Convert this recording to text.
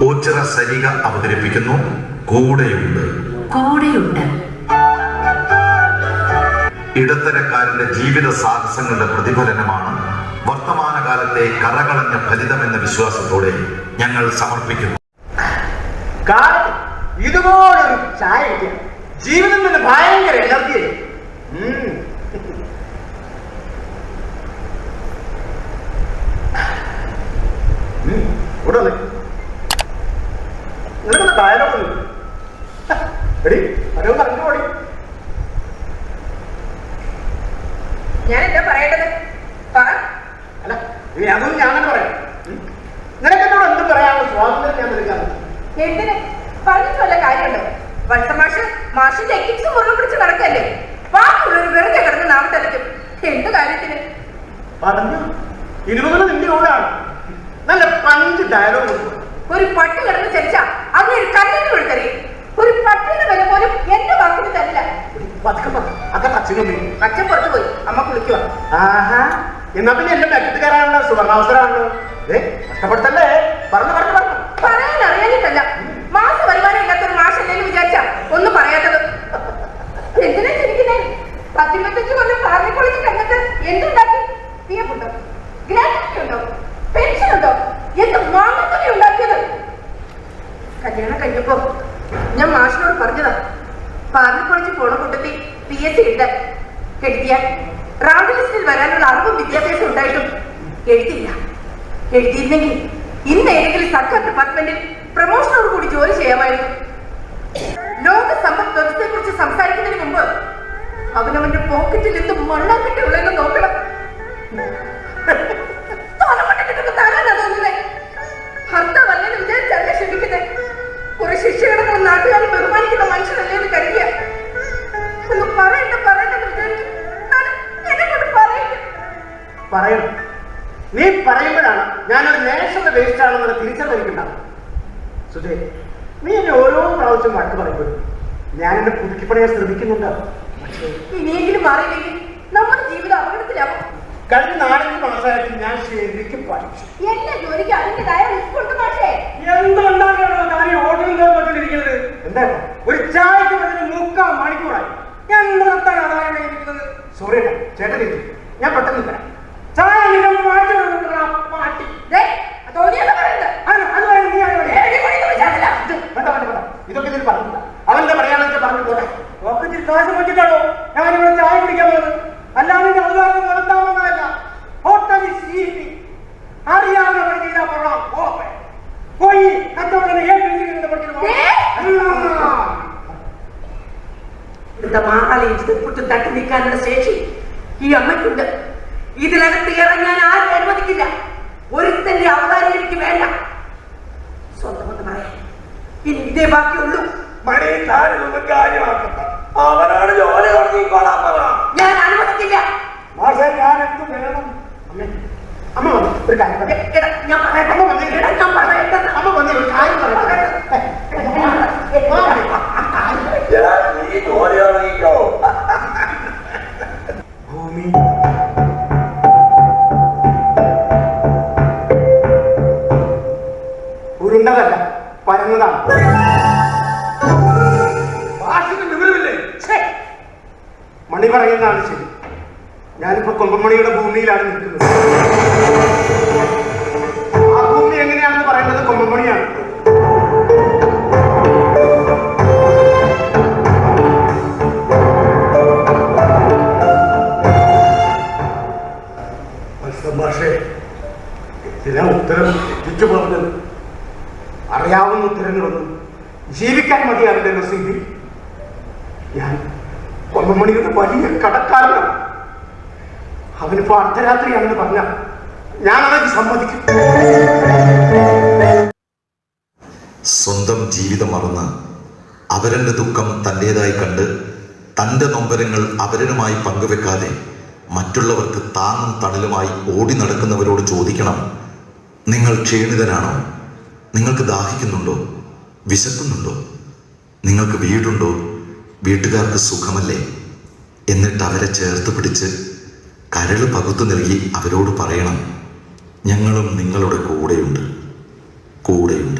ഓച്ചിറ സരിക അവതരിപ്പിക്കുന്നു കൂടെയുണ്ട്. കൂടെയുണ്ട്. ഇടത്തരക്കാരന്റെ ജീവിത സാഹസങ്ങളുടെ പ്രതിഫലനമാണ് വർത്തമാനകാലത്തെ കറകളഞ്ഞ ഫലിതമെന്ന വിശ്വാസത്തോടെ ഞങ്ങൾ സമർപ്പിക്കുന്നു. ഇതുപോലൊരു ചായ കിട്ടിയ ജീവിതം നിന്ന് ഭയങ്കര എനർജി. നിനക്കൊന്ന് ഡയലോഗ് എടി അതോ പറഞ്ഞു പോടി. ഞാൻ എന്താ പറയേണ്ടത്? അല്ല ഇനി അതൊന്നും ഞാൻ തന്നെ പറയാം. നിനക്കെന്നോട് എന്ത് പറയാനുള്ള സ്വാതന്ത്ര്യം ഞാൻ നൽകാൻ. എന്തിന് പറഞ്ഞിട്ട് വല്ല കാര്യമുണ്ടോ? വത്സമാഷ് മാഷിന്റെ എക്കിക്സ് മുറുകെ പിടിച്ച് നടക്കല്ലേ? ബാക്കിയുള്ളൊരു വെറുതെ കിടന്ന് നാമത്തലയ്ക്കും. എന്ത് കാര്യത്തിന് പറഞ്ഞു? ഇനി മുതൽ നിന്റെ കൂടെയാണ്. നല്ല പഞ്ച് ഡയലോഗ്. ഒരു പട്ടി കിടന്ന് ചലിച്ചാ അതിനൊരു കല്ലിന് കൊടുക്കറിയും. ഒരു പട്ടിയുടെ വില പോലും എന്റെ വാക്കിന് തരില്ല. അച്ഛൻ പുറത്തു പോയി, അമ്മ കുളിക്കുക. ആഹാ, എന്നാ പിന്നെ എല്ലാം ബാക്കിട്ട് കയറാനുള്ള സുവർണാവസരമാണല്ലോ. കഷ്ടപ്പെടുത്തല്ലേ? പറഞ്ഞു പറഞ്ഞു പറഞ്ഞു. പറയാൻ അറിയാനിട്ടല്ല, മാസ വരുമാനം ഇല്ലാത്തൊരു മാഷല്ലേ വിചാരിച്ചാ ഒന്നും പറയാത്തത്. എന്തിനാ ചിരിക്കുന്നേ? 15 കൊല്ലം ഫാമിലി കോളേജ് കഴിഞ്ഞിട്ട് എന്തുണ്ടാക്കി? പിഎഫുണ്ടോ? ഗ്രാറ്റുവിറ്റി ഉണ്ടോ? പെൻഷൻ ഉണ്ടോ? എന്ത് മാങ്ങത്തുണി ഉണ്ടാക്കിയത്? കല്യാണം കഴിഞ്ഞപ്പോ ഞാൻ മാഷിനോട് പറഞ്ഞതാ, ഫാമിലി കോളേജിൽ പോണ കൂട്ടത്തിൽ PSC എഴുതിയാൽ റാങ്ക് ലിസ്റ്റിൽ വരാനുള്ള അറിവും വിദ്യാഭ്യാസം ഉണ്ടായിട്ടും എഴുതിയില്ല. എഴുതിയിരുന്നെങ്കിൽ ഇന്ന് ഏതെങ്കിലും സർക്കാർ ഡിപ്പാർട്ട്മെന്റിൽ പ്രമോഷനോട് കൂടി ജോലി ചെയ്യാമായിരുന്നു. ലോക സമ്പദ് വ്യവസ്ഥയെ കുറിച്ച് സംസാരിക്കുന്നതിന് മുമ്പ് അവനവന്റെ പോക്കറ്റിൽ എന്ത് മണ്ണാക്കിട്ട് ഉള്ളതെന്ന് നോക്കണം. ഭർത്താവല്ലെന്ന് വിചാരിച്ചല്ല ക്ഷമിക്കുന്നത്. കുറെ ശിക്ഷകളെ നാട്ടുകാരെ ബഹുമാനിക്കുന്ന മനുഷ്യനല്ലേ എന്ന് കരുതിയ ഒന്ന് പറയണ്ടെന്ന് വിചാരിക്കും. എന്നെ കൊണ്ട് പറയണം. നീ പറയുമ്പോഴാണ് ഞാനൊരു നേഷണൽ വേസ്റ്റ് ആണെന്നുള്ള തിരിച്ചറിവിക്കുണ്ടാവും. സുജയ്, നീ എന്നെ ഓരോ പ്രാവശ്യം വഴക്ക് പറയുമ്പോഴും ഞാൻ എന്നെ പുതുക്കിപ്പണിയാൻ ശ്രമിക്കുന്നുണ്ട്. ഇനിയെങ്കിലും മാറിയില്ലെങ്കിൽ നമ്മുടെ ജീവിതം അപകടത്തിലാവും. കഴിഞ്ഞ 4 മാസമായിട്ട് ഞാൻ ശരിക്കും പഠിച്ചു. എല്ലാ ജോലിക്കും അതിൻ്റെതായ റിസ്ക് ഉണ്ട് മാഷേ. എന്തുണ്ടാകാണോ ഞാൻ ഓർഡറിരിക്കുന്നത്? എന്താ ഒരു ചായക്ക് പറഞ്ഞ 3/4 മണിക്കൂറായി ഞാൻ നിർത്താൻ അതായത്. സോറി ചേട്ടൻ, ഞാൻ പെട്ടെന്ന് തരാം. ചായ പാട്ടി ഇതൊക്കെ ഇതിൽ പറഞ്ഞില്ല. അവന്റെ പറയാണെന്ന് വെച്ചാൽ പറഞ്ഞു പോട്ടെ. ഒക്കെ കാശ് നോക്കിയിട്ടാണോ ഞാനിവിടെ ചായ കുടിക്കാൻ പോകുന്നത്? അല്ലാതെ അവകാശം നടത്താമെന്നല്ല. ഹോട്ടലിൽ അറിയാവുന്ന പണി ചെയ്താൽ കൊള്ളാം. പോയി കച്ചവടം തട്ടി നിൽക്കാനുള്ള ശേഷി ഈ അമ്മയ്ക്കുണ്ട്. ഇതിനകത്ത് കയറാൻ ഞാൻ ആരും അനുവദിക്കില്ല. ഒരുത്തന്റെ അവതാരം എനിക്ക് വേണ്ട. സ്വന്തമെന്ന് പറയാൻ ഇനി ഇതേ ബാക്കിയുള്ളൂ. അവനാണ് ജോലി തുടങ്ങിക്കോളാൻ പറ. ഞാൻ അനുവദിക്കില്ല. ഞാൻ എന്ത് വേണം? അമ്മ വന്നു ഒരു കാര്യം ഞാൻ പറയട്ടെ. അമ്മ വന്ന് ഒരു കാര്യം പറയട്ടെ. ഭൂമി ഉരുണ്ടതല്ല, പരന്നതാണ്. മണി പറയുന്നതാണ് ശരി. ഞാനിപ്പോ കൊമ്പമണിയുടെ ഭൂമിയിലാണ് നിൽക്കുന്നത്. ആ ഭൂമി എങ്ങനെയാണെന്ന് പറയുന്നത് കൊമ്പമണിയാണ്. പക്ഷേ ഇതിനാ ഉത്തരം എത്തിച്ചു പറഞ്ഞത്. അറിയാവുന്ന ഉത്തരങ്ങളൊന്നും ജീവിക്കാൻ മതിയാവില്ലല്ലോ സിബി. ഞാൻ കൊമ്പമണിയുടെ വലിയ കടക്കാരനാണ്. അവനിപ്പോ അർദ്ധരാത്രിയാണെന്ന് പറഞ്ഞ ഞാനത് സമ്മതിക്കും. സ്വന്തം ജീവിതം മറന്ന് അവരൻ്റെ ദുഃഖം തൻ്റേതായി കണ്ട് തൻ്റെ നൊമ്പരങ്ങൾ അവരുമായി പങ്കുവെക്കാതെ മറ്റുള്ളവർക്ക് താങ്ങും തണലുമായി ഓടി നടക്കുന്നവരോട് ചോദിക്കണം, നിങ്ങൾ ക്ഷീണിതനാണോ? നിങ്ങൾക്ക് ദാഹിക്കുന്നുണ്ടോ? വിശക്കുന്നുണ്ടോ? നിങ്ങൾക്ക് വീടുണ്ടോ? വീട്ടുകാർക്ക് സുഖമല്ലേ? എന്നിട്ട് അവരെ ചേർത്ത് പിടിച്ച് കരൾ പകുത്തു നൽകി അവരോട് പറയണം, ഞങ്ങളും നിങ്ങളുടെ കൂടെയുണ്ട്.